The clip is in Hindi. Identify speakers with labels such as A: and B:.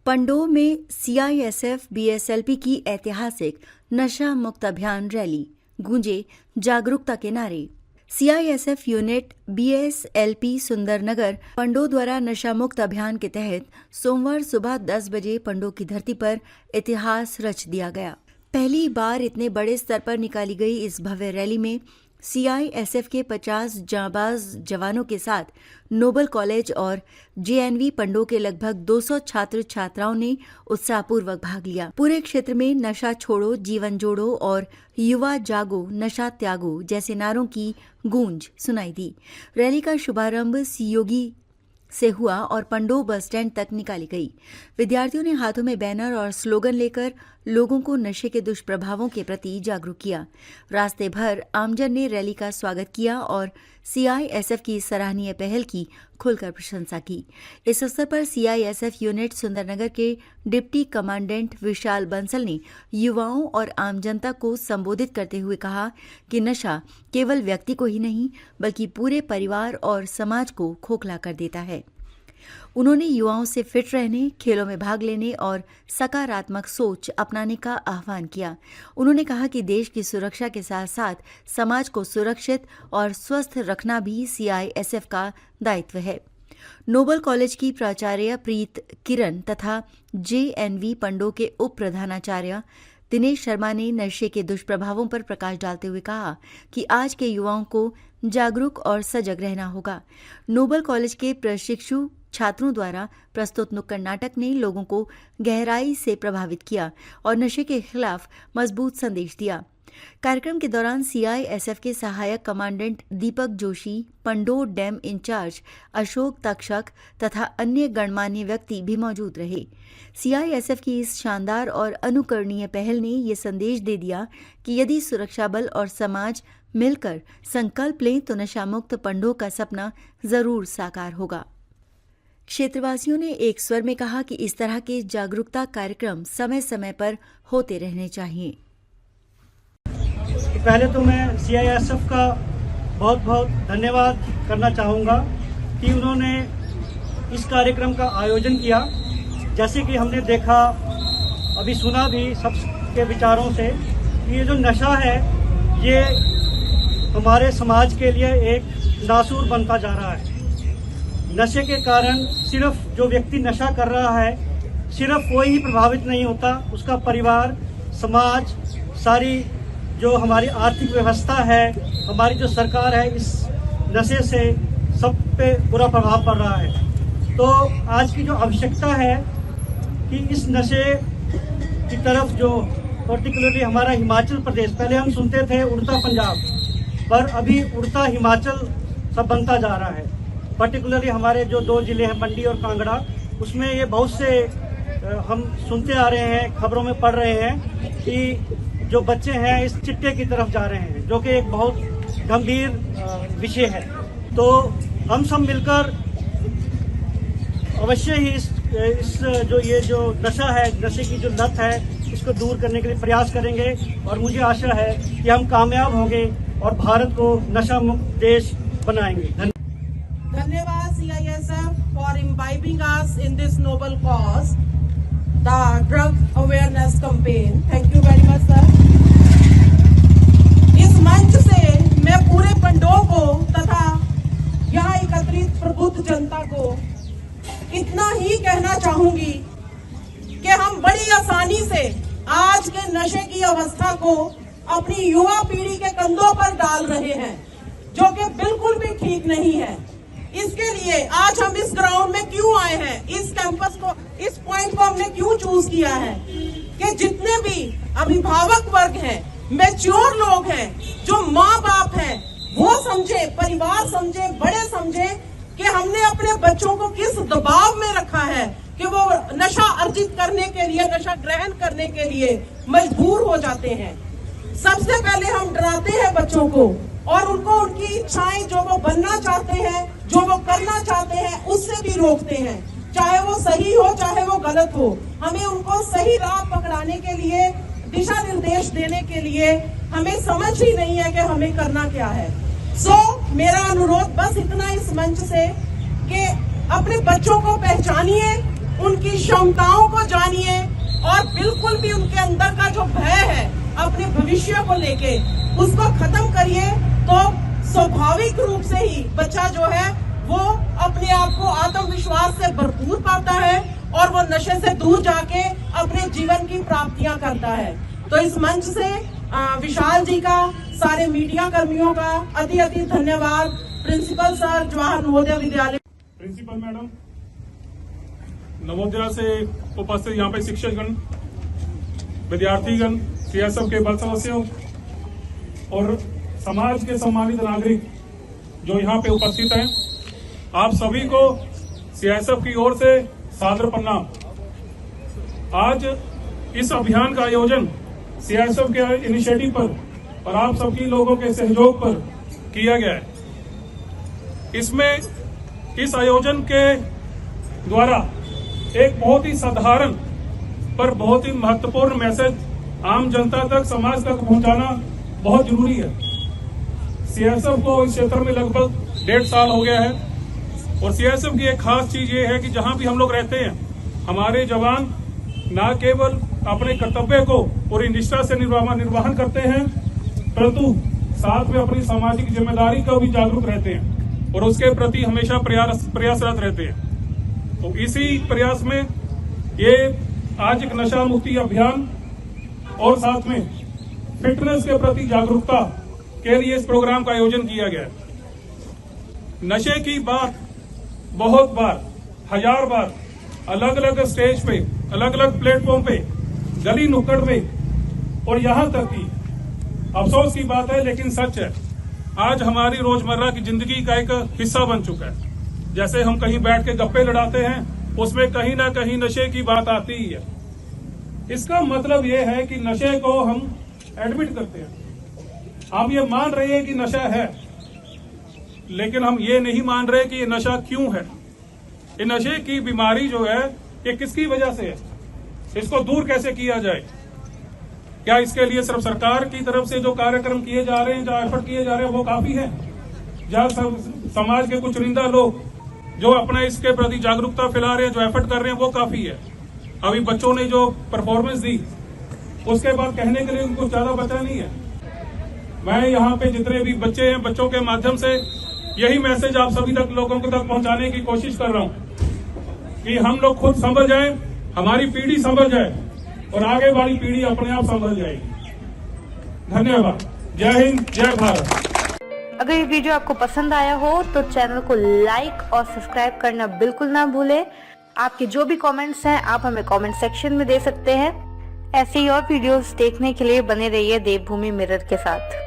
A: पंडोह में सीआईएसएफ बीएसएलपी की ऐतिहासिक नशा मुक्त अभियान रैली, गूंजे जागरूकता के नारे। सीआईएसएफ यूनिट बीएसएलपी सुंदरनगर पंडोह द्वारा नशा मुक्त अभियान के तहत सोमवार सुबह 10 बजे पंडोह की धरती पर इतिहास रच दिया गया। पहली बार इतने बड़े स्तर पर निकाली गई इस भव्य रैली में सीआईएसएफ के 50 जांबाज जवानों के साथ नोबल कॉलेज और जेएनवी पंडोह के लगभग 200 छात्र छात्राओं ने उत्साहपूर्वक भाग लिया। पूरे क्षेत्र में नशा छोड़ो जीवन जोड़ो और युवा जागो नशा त्यागो जैसे नारों की गूंज सुनाई दी। रैली का शुभारंभ सीयोगी से हुआ और पंडोह बस स्टैंड तक निकाली गई। विद्यार्थियों ने हाथों में बैनर और स्लोगन लेकर लोगों को नशे के दुष्प्रभावों के प्रति जागरूक किया। रास्ते भर आमजन ने रैली का स्वागत किया और सीआईएसएफ की सराहनीय पहल की खुलकर प्रशंसा की। इस अवसर पर सीआईएसएफ यूनिट सुंदरनगर के डिप्टी कमांडेंट विशाल बंसल ने युवाओं और आम जनता को संबोधित करते हुए कहा कि नशा केवल व्यक्ति को ही नहीं बल्कि पूरे परिवार और समाज को खोखला कर देता है। उन्होंने युवाओं से फिट रहने, खेलों में भाग लेने और सकारात्मक सोच अपनाने का आह्वान किया। उन्होंने कहा कि देश की सुरक्षा के साथ साथ समाज को सुरक्षित और स्वस्थ रखना भी सीआईएसएफ का दायित्व है। नोबल कॉलेज की प्राचार्य प्रीत किरण तथा जेएनवी पंडोह के उप प्रधानाचार्य दिनेश शर्मा ने नशे के दुष्प्रभावों पर प्रकाश डालते हुए कहा कि आज के युवाओं को जागरूक और सजग रहना होगा। नोबल कॉलेज के प्रशिक्षु छात्रों द्वारा प्रस्तुत नुक्कड़ नाटक ने लोगों को गहराई से प्रभावित किया और नशे के खिलाफ मजबूत संदेश दिया। कार्यक्रम के दौरान सीआईएसएफ के सहायक commandant Deepak Joshi, Pandoh dam in charge Ashok Takshak तथा अन्य गणमान्य व्यक्ति भी मौजूद रहे। सीआईएसएफ की इस शानदार और अनुकरणीय पहल ने ये संदेश दे दिया कि यदि सुरक्षा बल और समाज मिलकर संकल्प लें तो नशा मुक्त पंडोह का सपना जरूर साकार होगा। क्षेत्रवासियों ने एक स्वर में कहा कि इस तरह के जागरूकता कार्यक्रम समय समय पर होते रहने चाहिए।
B: पहले तो मैं सीआईएसएफ का बहुत बहुत धन्यवाद करना चाहूँगा कि उन्होंने इस कार्यक्रम का आयोजन किया। जैसे कि हमने देखा, अभी सुना भी सबके विचारों से कि ये जो नशा है ये हमारे समाज के लिए एक नासूर बनता जा रहा है। नशे के कारण सिर्फ जो व्यक्ति नशा कर रहा है सिर्फ वो ही प्रभावित नहीं होता, उसका परिवार, समाज, सारी जो हमारी आर्थिक व्यवस्था है, हमारी जो सरकार है, इस नशे से सब पे बुरा प्रभाव पड़ रहा है। तो आज की जो आवश्यकता है कि इस नशे की तरफ जो पर्टिकुलरली हमारा हिमाचल प्रदेश, पहले हम सुनते थे उड़ता पंजाब, पर अभी उड़ता हिमाचल सब बनता जा रहा है। पर्टिकुलरली हमारे जो 2 जिले हैं मंडी और कांगड़ा, उसमें ये बहुत से हम सुनते आ रहे हैं, खबरों में पढ़ रहे हैं कि जो बच्चे हैं इस चिट्टे की तरफ जा रहे हैं, जो कि एक बहुत गंभीर विषय है। तो हम सब मिलकर अवश्य ही इस जो नशा है, नशे की जो लत है, इसको दूर करने के लिए प्रयास करेंगे और मुझे आशा है कि हम कामयाब होंगे और भारत को नशा मुक्त देश बनाएंगे।
C: धन्यवाद CISF for imbibing us in this noble cause, the drug awareness campaign. Thank you very much, sir. इस मंच से मैं पूरे पंडोह को तथा यहाँ एकत्रित प्रबुद्ध जनता को इतना ही कहना चाहूंगी कि हम बड़ी आसानी से आज के नशे की अवस्था को अपनी युवा पीढ़ी के कंधों पर डाल रहे हैं, जो कि बिल्कुल भी ठीक नहीं है। इसके लिए आज हम इस ग्राउंड में क्यों आए हैं, इस कैंपस को, इस पॉइंट को हमने क्यों चूज किया है कि जितने भी अभिभावक वर्ग हैं, मैच्योर लोग हैं, जो माँ बाप हैं, वो समझे, परिवार समझे, बड़े समझे कि हमने अपने बच्चों को किस दबाव में रखा है कि वो नशा अर्जित करने के लिए, नशा ग्रहण करने के लिए मजबूर हो जाते हैं। सबसे पहले हम डराते हैं बच्चों को और उनको उनकी इच्छाएं, जो वो बनना चाहते हैं, जो वो करना चाहते हैं, उससे भी रोकते हैं, चाहे वो सही हो चाहे वो गलत हो। हमें उनको सही राह पकड़ाने के लिए, दिशा निर्देश देने के लिए हमें समझ ही नहीं है कि हमें करना क्या है। मेरा अनुरोध बस इतना इस मंच से कि अपने बच्चों को पहचानिए, उनकी क्षमताओं को जानिए और बिल्कुल भी उनके अंदर का जो भय है अपने भविष्य को लेके उसको खत्म करिए। तो स्वाभाविक रूप से ही बच्चा जो है वो अपने आप को आत्मविश्वास से भरपूर पाता है और वो नशे से दूर जाके अपने जीवन की प्राप्तियां करता है। तो इस मंच से विशाल जी का, सारे मीडिया कर्मियों का अति अति धन्यवाद। Principal sir, Jawahar Navodaya Vidyalaya,
D: principal madam, Navodaya से उपस्थित यहाँ पे शिक्षकगण, विद्यार्थीगण, सीएसएफ के बल सदस्यों और समाज के सम्मानित नागरिक जो यहाँ पे उपस्थित हैं, आप सभी को सीएसएफ की ओर से सादर प्रणाम। आज इस अभियान का आयोजन सीएसएफ के इनिशिएटिव पर और आप सबकी लोगों के सहयोग पर किया गया है। इसमें इस आयोजन के द्वारा एक बहुत ही साधारण पर बहुत ही महत्वपूर्ण मैसेज आम जनता तक, समाज तक पहुंचाना बहुत जरूरी है। सीएसएफ को इस क्षेत्र में लगभग 1.5 साल हो गया है और सीएसएफ की एक खास चीज ये है कि जहां भी हम लोग रहते हैं, हमारे जवान न केवल अपने कर्तव्य को पूरी निष्ठा से निर्वहन करते हैं, परंतु साथ में अपनी सामाजिक जिम्मेदारी का भी जागरूक रहते हैं और उसके प्रति हमेशा प्रयासरत रहते हैं। तो इसी प्रयास में ये आज एक नशा मुक्ति अभियान और साथ में फिटनेस के प्रति जागरूकता के लिए इस प्रोग्राम का आयोजन किया गया है। नशे की बात बहुत बार, 1000 बार अलग अलग स्टेज पे, अलग अलग प्लेटफॉर्म पे, गली नुक्कड़ में और यहां तक कि अफसोस की बात है लेकिन सच है, आज हमारी रोजमर्रा की जिंदगी का एक हिस्सा बन चुका है। जैसे हम कहीं बैठ के गप्पे लड़ाते हैं, उसमें कहीं ना कहीं नशे की बात आती ही है। इसका मतलब यह है कि नशे को हम एडमिट करते हैं, हम ये मान रहे हैं कि नशा है, लेकिन हम ये नहीं मान रहे कि ये नशा क्यों है। ये नशे की बीमारी जो है ये किसकी वजह से है, इसको दूर कैसे किया जाए। क्या इसके लिए सिर्फ सरकार की तरफ से जो कार्यक्रम किए जा रहे हैं, जो एफर्ट किए जा रहे हैं वो काफी है? जहाँ समाज के कुछ चुनिंदा लोग जो अपना इसके प्रति जागरूकता फैला रहे हैं, जो एफर्ट कर रहे हैं वो काफी है। अभी बच्चों ने जो परफॉर्मेंस दी उसके बाद कहने के लिए उनको ज्यादा बचा नहीं है। मैं यहाँ पे जितने भी बच्चे हैं, बच्चों के माध्यम से यही मैसेज आप सभी तक लोगों को तक पहुंचाने की कोशिश कर रहा हूँ कि हम लोग खुद संभल जाएं, हमारी पीढ़ी संभल जाए और आगे वाली पीढ़ी अपने आप संभल जाएगी। धन्यवाद। जय हिंद, जय भारत।
E: अगर ये वीडियो आपको पसंद आया हो तो चैनल को लाइक और सब्सक्राइब करना बिल्कुल ना भूलें। आपके जो भी कमेंट्स हैं आप हमें कमेंट सेक्शन में दे सकते हैं। ऐसे ही और वीडियोस देखने के लिए बने रहिए देवभूमि मिरर के साथ।